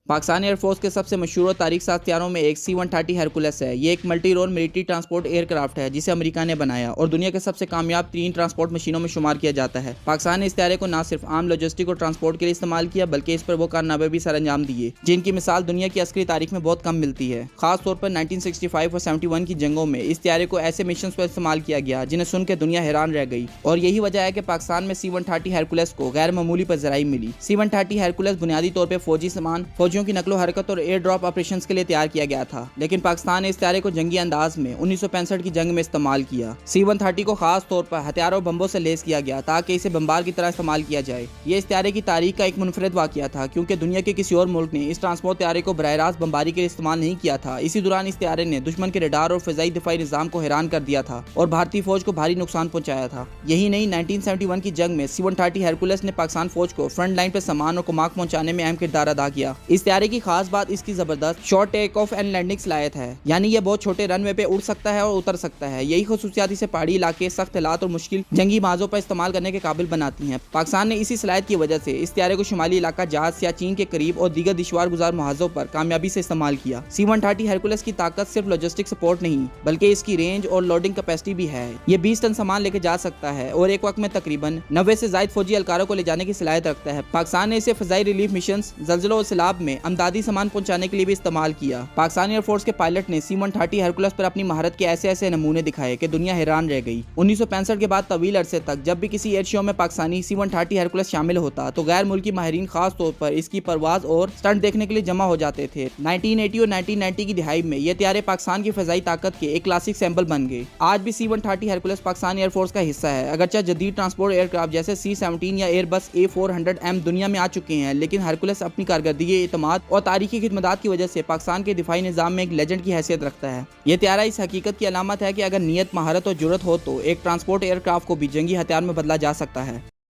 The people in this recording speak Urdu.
پاکستانی ایئر فورس کے سب سے مشہور اور تاریخ ساز طیاروں میں ایک C-130 ہرکولس ہے۔ یہ ایک multi role military transport aircraft ہے جسے امریکہ نے بنایا اور دنیا کے سب سے کامیاب ترین ٹرانسپورٹ مشینوں میں شمار کیا جاتا ہے۔ پاکستان نے اس طیارے کو نہ صرف عام لاجسٹک اور ٹرانسپورٹ کے لیے استعمال کیا بلکہ اس پر وہ کارنامے بھی سر انجام دیے جن کی مثال دنیا کی عسکری تاریخ میں بہت کم ملتی ہے۔ خاص طور پر 1965 اور 71 کی جنگوں میں اس طیارے کو ایسے مشنز پر استعمال کیا گیا جنہیں سن کے دنیا حیران رہ گئی، اور یہی وجہ ہے کہ پاکستان میں C-130 ہرکولس کو غیر معمولی پذیرائی ملی۔ C-130 ہرکولس بنیادی طور پہ فوجی سامان، فوجیوں کی نقل و حرکت اور ایئر ڈراپ آپریشنز کے لیے تیار کیا گیا تھا، لیکن پاکستان نے اس طیارے کو جنگی انداز میں 1965 کی جنگ میں استعمال کیا۔ C-130 کو خاص طور پر ہتھیاروں اور بمبوں سے لیس کیا گیا تاکہ اسے بمبار کی طرح استعمال کیا جائے۔ یہ اس طیارے کی تاریخ کا ایک منفرد واقعہ تھا کیونکہ دنیا کے کسی اور ملک نے اس ٹرانسپورٹ طیارے کو براہ راست بمباری کے لیے استعمال نہیں کیا تھا۔ اسی دوران اس طیارے نے دشمن کے ریڈار اور فضائی دفاعی نظام کو حیران کر دیا تھا اور بھارتی فوج کو بھاری نقصان پہنچایا تھا۔ یہی نہیں، 1971 کی جنگ میں C-130 ہرکولس نے پاکستان فوج کو فرنٹ لائن پر سامان اور کماک پہنچانے میں اہم کردار ادا کیا۔ اس طیارے کی خاص بات اس کی زبردست short take of and landing صلاحیت ہے، یعنی یہ بہت چھوٹے رن وے پہ اڑ سکتا ہے اور اتر سکتا ہے۔ یہی خصوصیات اسے پہاڑی علاقے، سخت حالات اور مشکل جنگی محاذوں پر استعمال کرنے کے قابل بناتی ہیں۔ پاکستان نے اسی صلاحیت کی وجہ سے اس طیارے کو شمالی علاقہ جہاز سیاچین کے قریب اور دیگر دشوار گزار محاذوں پر کامیابی سے استعمال کیا۔ C-130 ہرکولس کی طاقت صرف لاجسٹک سپورٹ نہیں بلکہ اس کی رینج اور لوڈنگ کیپیسٹی بھی ہے۔ یہ 20 ٹن سامان لے کے جا سکتا ہے اور ایک وقت میں تقریباً 90 سے زائد فوجی اہلکاروں کو لے جانے کی صلاحیت رکھتا ہے۔ پاکستان نے اسے فضائی ریلیف مشنز، زلزلوں اور سیلاب میں امدادی سامان پہنچانے کے لیے بھی استعمال کیا۔ پاکستانی ایئر فورس کے پائلٹ نے C-130 ہرکولس پر اپنی مہارت کے ایسے نمونے دکھائے کہ دنیا حیران رہ گئی۔ 1965 کے بعد طویل عرصے تک جب بھی کسی ایئر شو میں پاکستانی C-130 ہرکولس شامل ہوتا تو غیر ملکی ماہرین خاص طور پر اس کی پرواز اور سٹنٹ دیکھنے کے لیے جمع ہو جاتے تھے۔ 1980 اور 1990 کی دہائی میں یہ طیارے پاکستان کی فضائی طاقت کے ایک کلاسک سیمبل بن گئے۔ آج بھی C-130 Hercules Pakistani air force کا حصہ ہے۔ اگرچہ جدید ٹرانسپورٹ ایئر کرافٹ جیسے C-17 یا ایئر بس A400M دنیا میں آ چکے ہیں، لیکن ہرکولس اپنی کارکردگی، اعتماد اور تاریخی خدمات کی وجہ سے پاکستان کے دفاعی نظام میں ایک لیجنڈ کی حیثیت رکھتا ہے۔ یہ طیارہ اس حقیقت کی علامت ہے کہ اگر نیت، مہارت اور جرأت ہو تو ایک ٹرانسپورٹ ایئر کرافٹ کو بھی جنگی ہتھیار میں بدلا جا سکتا ہے۔